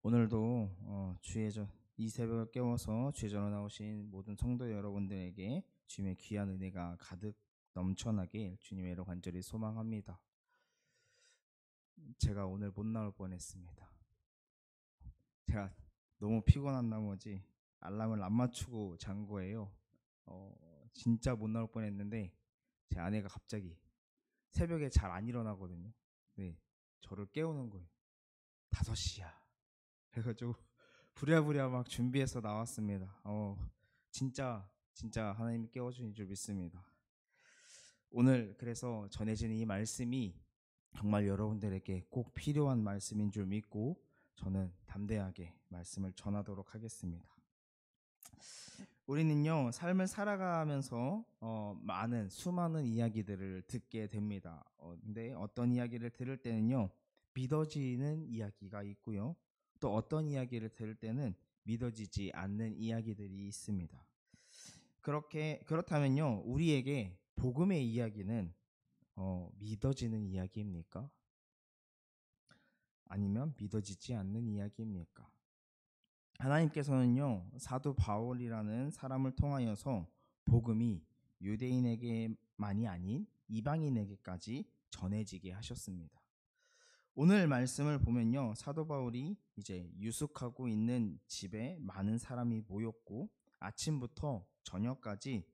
오늘도 이 새벽을 깨워서 주의 전에 나오신 모든 성도 여러분들에게 주님의 귀한 은혜가 가득 넘쳐나길 주님의 이름 간절히 소망합니다. 제가 오늘 못 나올 뻔했습니다. 제가 너무 피곤한 나머지 알람을 안 맞추고 잔 거예요. 진짜 못 나올 뻔했는데 제 아내가 갑자기 새벽에 잘 안 일어나거든요. 네, 저를 깨우는 거예요. 5시야. 그래가지고 부랴부랴 막 준비해서 나왔습니다. 진짜 하나님이 깨워주신 줄 믿습니다. 오늘 그래서 전해지는 이 말씀이 정말 여러분들에게 꼭 필요한 말씀인 줄 믿고 저는 담대하게 말씀을 전하도록 하겠습니다. 우리는요, 삶을 살아가면서 수많은 이야기들을 듣게 됩니다. 근데 어떤 이야기를 들을 때는요, 믿어지는 이야기가 있고요, 또 어떤 이야기를 들을 때는 믿어지지 않는 이야기들이 있습니다. 그렇다면요, 우리에게 복음의 이야기는 믿어지는 이야기입니까? 아니면 믿어지지 않는 이야기입니까? 하나님께서는요, 사도 바울이라는 사람을 통하여서 복음이 유대인에게만이 아닌 이방인에게까지 전해지게 하셨습니다. 오늘 말씀을 보면요, 사도 바울이 이제 유숙하고 있는 집에 많은 사람이 모였고 아침부터 저녁까지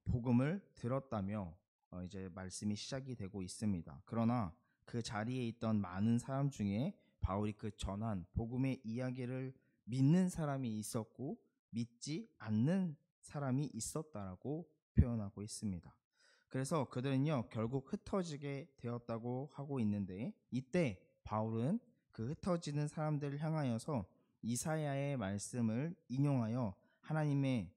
복음을 들었다며 이제 말씀이 시작이 되고 있습니다. 그러나 그 자리에 있던 많은 사람 중에 바울이 그 전한 복음의 이야기를 믿는 사람이 있었고 믿지 않는 사람이 있었다라고 표현하고 있습니다. 그래서 그들은요, 결국 흩어지게 되었다고 하고 있는데, 이때 바울은 그 흩어지는 사람들을 향하여서 이사야의 말씀을 인용하여 하나님의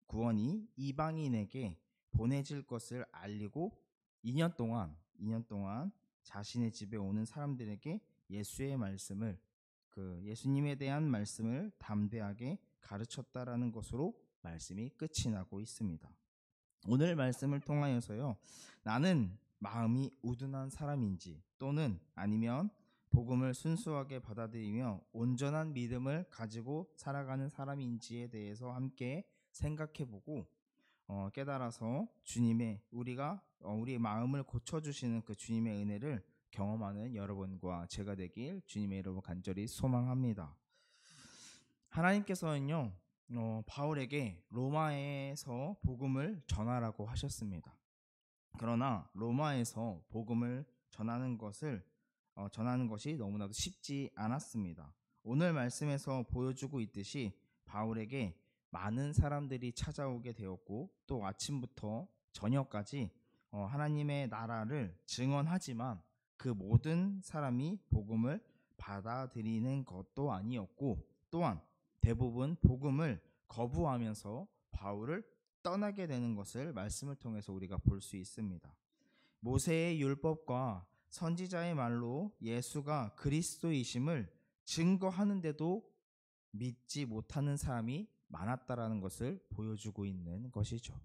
구원이 이방인에게 보내질 것을 알리고 2년 동안 자신의 집에 오는 사람들에게 예수님에 대한 말씀을 담대하게 가르쳤다라는 것으로 말씀이 끝이 나고 있습니다. 오늘 말씀을 통하여서요, 나는 마음이 우둔한 사람인지 또는 아니면 복음을 순수하게 받아들이며 온전한 믿음을 가지고 살아가는 사람인지에 대해서 함께 생각해보고 깨달아서 우리의 마음을 고쳐주시는 그 주님의 은혜를 경험하는 여러분과 제가 되길 주님의 이름으로 간절히 소망합니다. 하나님께서는요, 바울에게 로마에서 복음을 전하라고 하셨습니다. 그러나 로마에서 복음을 전하는 것이 너무나도 쉽지 않았습니다. 오늘 말씀에서 보여주고 있듯이 바울에게 많은 사람들이 찾아오게 되었고 또 아침부터 저녁까지 하나님의 나라를 증언하지만 그 모든 사람이 복음을 받아들이는 것도 아니었고 또한 대부분 복음을 거부하면서 바울을 떠나게 되는 것을 말씀을 통해서 우리가 볼 수 있습니다. 모세의 율법과 선지자의 말로 예수가 그리스도이심을 증거하는데도 믿지 못하는 사람이 많았다라는 것을 보여주고 있는 것이죠.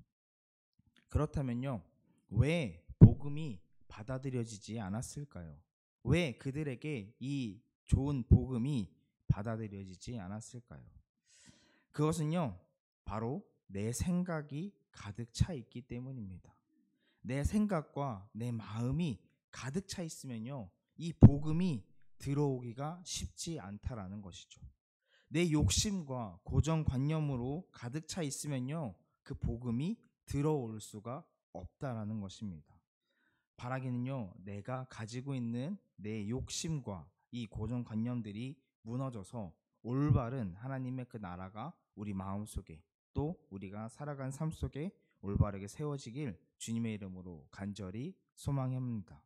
그렇다면요, 왜 복음이 받아들여지지 않았을까요? 왜 그들에게 이 좋은 복음이 받아들여지지 않았을까요? 그것은요, 바로 내 생각이 가득 차 있기 때문입니다. 내 생각과 내 마음이 가득 차 있으면요, 이 복음이 들어오기가 쉽지 않다라는 것이죠. 내 욕심과 고정관념으로 가득 차 있으면요, 그 복음이 들어올 수가 없다라는 것입니다. 바라기는요, 내가 가지고 있는 내 욕심과 이 고정관념들이 무너져서 올바른 하나님의 그 나라가 우리 마음속에 또 우리가 살아간 삶 속에 올바르게 세워지길 주님의 이름으로 간절히 소망합니다.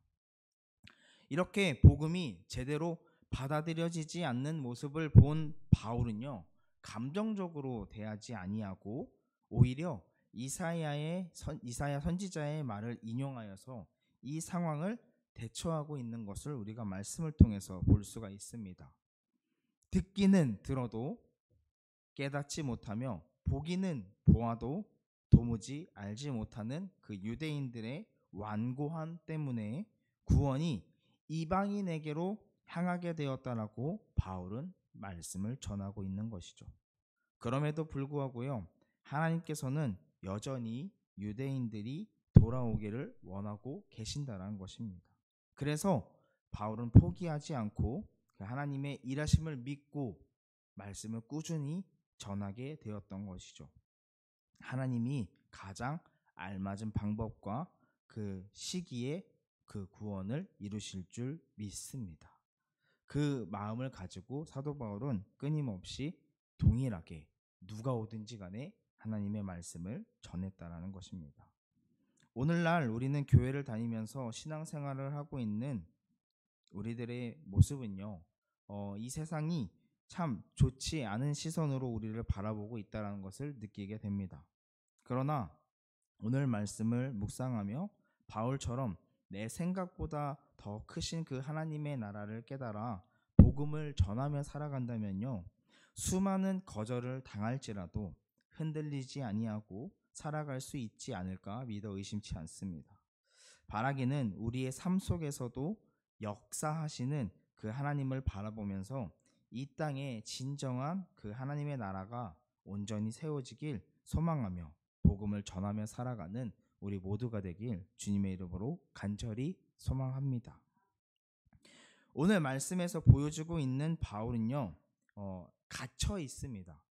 이렇게 복음이 제대로 받아들여지지 않는 모습을 본 바울은요, 감정적으로 대하지 아니하고 오히려 이사야 선지자의 말을 인용하여서 이 상황을 대처하고 있는 것을 우리가 말씀을 통해서 볼 수가 있습니다. 듣기는 들어도 깨닫지 못하며 보기는 보아도 도무지 알지 못하는 그 유대인들의 완고함 때문에 구원이 이방인에게로 향하게 되었다라고 바울은 말씀을 전하고 있는 것이죠. 그럼에도 불구하고요, 하나님께서는 여전히 유대인들이 돌아오기를 원하고 계신다라는 것입니다. 그래서 바울은 포기하지 않고 하나님의 일하심을 믿고 말씀을 꾸준히 전하게 되었던 것이죠. 하나님이 가장 알맞은 방법과 그 시기에 그 구원을 이루실 줄 믿습니다. 그 마음을 가지고 사도 바울은 끊임없이 동일하게 누가 오든지 간에 하나님의 말씀을 전했다라는 것입니다. 오늘날 우리는 교회를 다니면서 신앙생활을 하고 있는 우리들의 모습은요, 이 세상이 참 좋지 않은 시선으로 우리를 바라보고 있다는 것을 느끼게 됩니다. 그러나 오늘 말씀을 묵상하며 바울처럼 내 생각보다 더 크신 그 하나님의 나라를 깨달아 복음을 전하며 살아간다면요, 수많은 거절을 당할지라도 흔들리지 아니하고 살아갈 수 있지 않을까 믿어 의심치 않습니다. 바라기는 우리의 삶 속에서도 역사하시는 그 하나님을 바라보면서 이 땅에 진정한 그 하나님의 나라가 온전히 세워지길 소망하며 복음을 전하며 살아가는 우리 모두가 되길 주님의 이름으로 간절히 소망합니다. 오늘 말씀에서 보여주고 있는 바울은요, 갇혀 있습니다.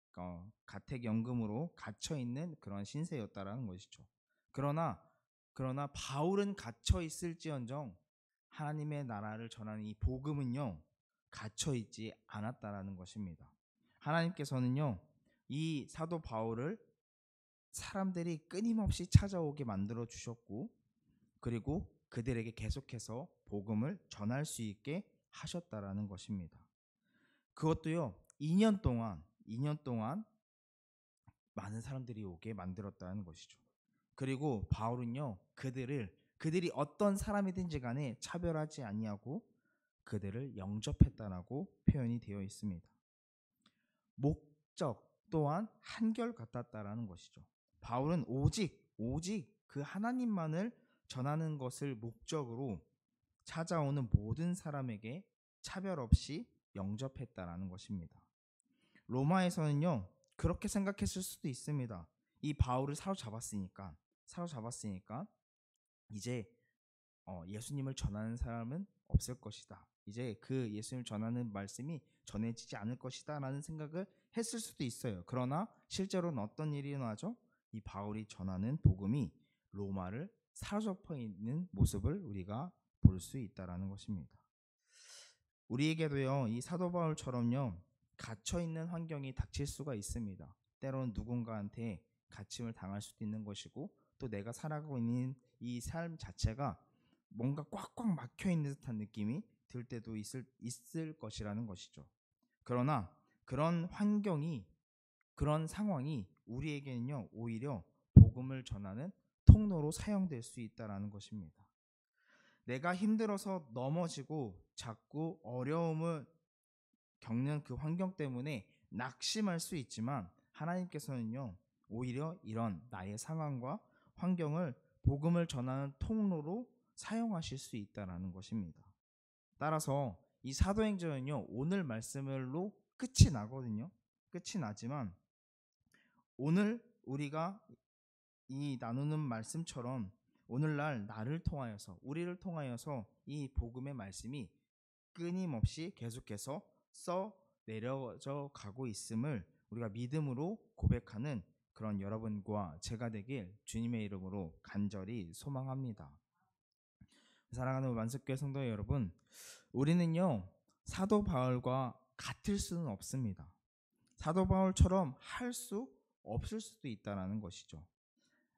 가택연금으로 갇혀 있는 그런 신세였다라는 것이죠. 그러나 바울은 갇혀 있을지언정 하나님의 나라를 전하는 이 복음은요, 갇혀 있지 않았다라는 것입니다. 하나님께서는요, 이 사도 바울을 사람들이 끊임없이 찾아오게 만들어 주셨고, 그리고 그들에게 계속해서 복음을 전할 수 있게 하셨다라는 것입니다. 그것도요, 2년 동안 많은 사람들이 오게 만들었다는 것이죠. 그리고 바울은요, 그들이 어떤 사람이든지 간에 차별하지 아니하고 그들을 영접했다라고 표현이 되어 있습니다. 목적 또한 한결같았다라는 것이죠. 바울은 오직 그 하나님만을 전하는 것을 목적으로 찾아오는 모든 사람에게 차별 없이 영접했다라는 것입니다. 로마에서는요, 그렇게 생각했을 수도 있습니다. 이 바울을 사로잡았으니까 이제 예수님을 전하는 사람은 없을 것이다. 이제 그 예수님을 전하는 말씀이 전해지지 않을 것이다 라는 생각을 했을 수도 있어요. 그러나 실제로는 어떤 일이 일어나죠? 이 바울이 전하는 복음이 로마를 사로잡혀 있는 모습을 우리가 볼 수 있다라는 것입니다. 우리에게도요, 이 사도 바울처럼요, 갇혀 있는 환경이 닥칠 수가 있습니다. 때로는 누군가한테 갇힘을 당할 수도 있는 것이고, 또 내가 살아가고 있는 이 삶 자체가 뭔가 꽉꽉 막혀 있는 듯한 느낌이 들 때도 있을 것이라는 것이죠. 그러나 그런 상황이 우리에게는요, 오히려 복음을 전하는 통로로 사용될 수 있다라는 것입니다. 내가 힘들어서 넘어지고 자꾸 어려움을 겪는 그 환경 때문에 낙심할 수 있지만, 하나님께서는요, 오히려 이런 나의 상황과 환경을 복음을 전하는 통로로 사용하실 수 있다라는 것입니다. 따라서 이 사도행전은요, 오늘 말씀으로 끝이 나거든요. 끝이 나지만 오늘 우리가 이 나누는 말씀처럼 오늘날 우리를 통하여서 이 복음의 말씀이 끊임없이 계속해서 써 내려져 가고 있음을 우리가 믿음으로 고백하는 그런 여러분과 제가 되길 주님의 이름으로 간절히 소망합니다. 사랑하는 만석교회 성도 여러분, 우리는요, 사도 바울과 같을 수는 없습니다. 사도 바울처럼 할 수 없을 수도 있다는 것이죠.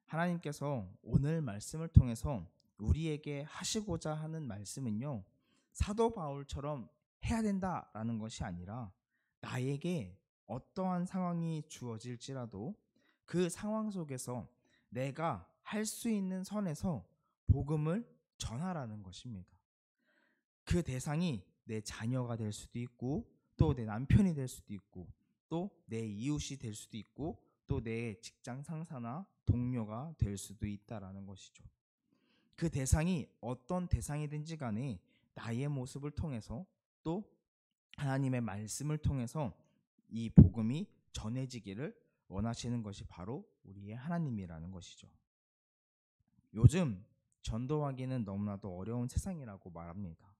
하나님께서 오늘 말씀을 통해서 우리에게 하시고자 하는 말씀은요, 사도 바울처럼 해야 된다라는 것이 아니라 나에게 어떠한 상황이 주어질지라도 그 상황 속에서 내가 할 수 있는 선에서 복음을 전하라는 것입니다. 그 대상이 내 자녀가 될 수도 있고, 또 내 남편이 될 수도 있고, 또 내 이웃이 될 수도 있고, 또 내 직장 상사나 동료가 될 수도 있다라는 것이죠. 그 대상이 어떤 대상이든지 간에 나의 모습을 통해서 또 하나님의 말씀을 통해서 이 복음이 전해지기를 원하시는 것이 바로 우리의 하나님이라는 것이죠. 요즘 전도하기는 너무나도 어려운 세상이라고 말합니다.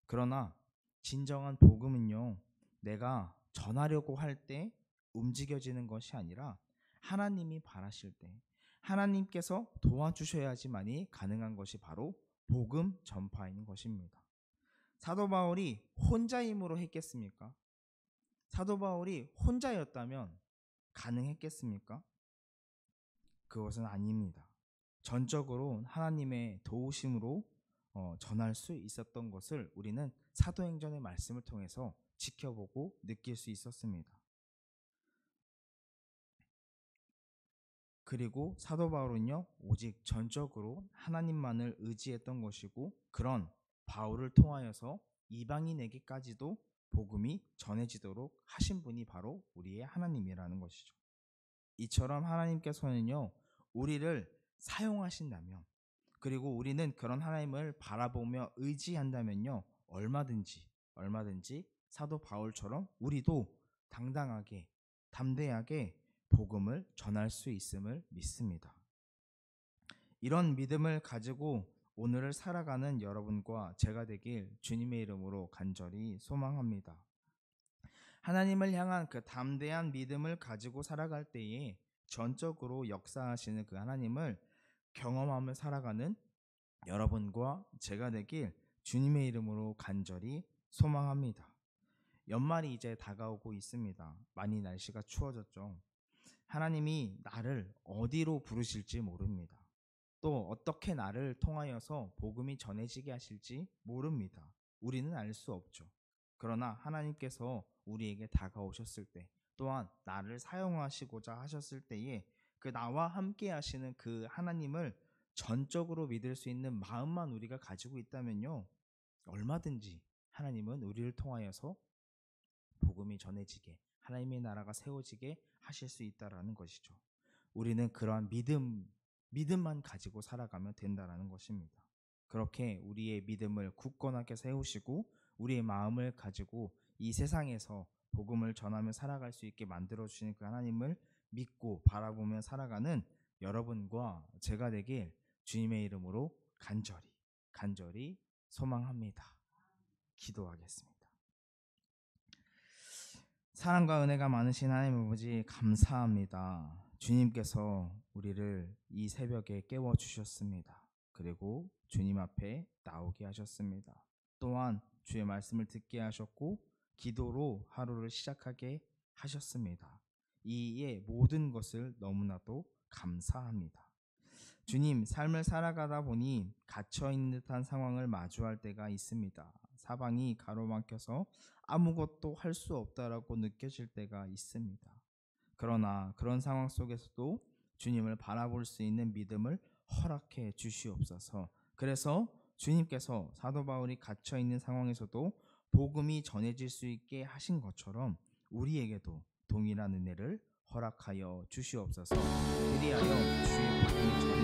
그러나 진정한 복음은요, 내가 전하려고 할 때 움직여지는 것이 아니라 하나님이 바라실 때 하나님께서 도와주셔야지만이 가능한 것이 바로 복음 전파인 것입니다. 사도 바울이 혼자 힘으로 했겠습니까? 사도 바울이 혼자였다면 가능했겠습니까? 그것은 아닙니다. 전적으로 하나님의 도우심으로 전할 수 있었던 것을 우리는 사도행전의 말씀을 통해서 지켜보고 느낄 수 있었습니다. 그리고 사도 바울은요, 오직 전적으로 하나님만을 의지했던 것이고, 그런 바울을 통하여서 이방인에게까지도 복음이 전해지도록 하신 분이 바로 우리의 하나님이라는 것이죠. 이처럼 하나님께서는요, 우리를 사용하신다면, 그리고 우리는 그런 하나님을 바라보며 의지한다면요, 얼마든지 사도 바울처럼 우리도 당당하게, 담대하게 복음을 전할 수 있음을 믿습니다. 이런 믿음을 가지고 오늘을 살아가는 여러분과 제가 되길 주님의 이름으로 간절히 소망합니다. 하나님을 향한 그 담대한 믿음을 가지고 살아갈 때에 전적으로 역사하시는 그 하나님을 경험하며 살아가는 여러분과 제가 되길 주님의 이름으로 간절히 소망합니다. 연말이 이제 다가오고 있습니다. 많이 날씨가 추워졌죠. 하나님이 나를 어디로 부르실지 모릅니다. 또 어떻게 나를 통하여서 복음이 전해지게 하실지 모릅니다. 우리는 알 수 없죠. 그러나 하나님께서 우리에게 다가오셨을 때, 또한 나를 사용하시고자 하셨을 때에 그 나와 함께 하시는 그 하나님을 전적으로 믿을 수 있는 마음만 우리가 가지고 있다면요, 얼마든지 하나님은 우리를 통하여서 복음이 전해지게, 하나님의 나라가 세워지게 하실 수 있다라는 것이죠. 우리는 그러한 믿음만 가지고 살아가면 된다라는 것입니다. 그렇게 우리의 믿음을 굳건하게 세우시고 우리의 마음을 가지고 이 세상에서 복음을 전하며 살아갈 수 있게 만들어주시는 그 하나님을 믿고 바라보며 살아가는 여러분과 제가 되길 주님의 이름으로 간절히 소망합니다. 기도하겠습니다. 사랑과 은혜가 많으신 하나님 아버지, 감사합니다. 주님께서 우리를 이 새벽에 깨워주셨습니다. 그리고 주님 앞에 나오게 하셨습니다. 또한 주의 말씀을 듣게 하셨고 기도로 하루를 시작하게 하셨습니다. 이의 모든 것을 너무나도 감사합니다. 주님, 삶을 살아가다 보니 갇혀있는 듯한 상황을 마주할 때가 있습니다. 사방이 가로막혀서 아무것도 할 수 없다라고 느껴질 때가 있습니다. 그러나 그런 상황 속에서도 주님을 바라볼 수 있는 믿음을 허락해 주시옵소서. 그래서 주님께서 사도 바울이 갇혀있는 상황에서도 복음이 전해질 수 있게 하신 것처럼 우리에게도 동일한 은혜를 허락하여 주시옵소서. 그리하여 주의 복음이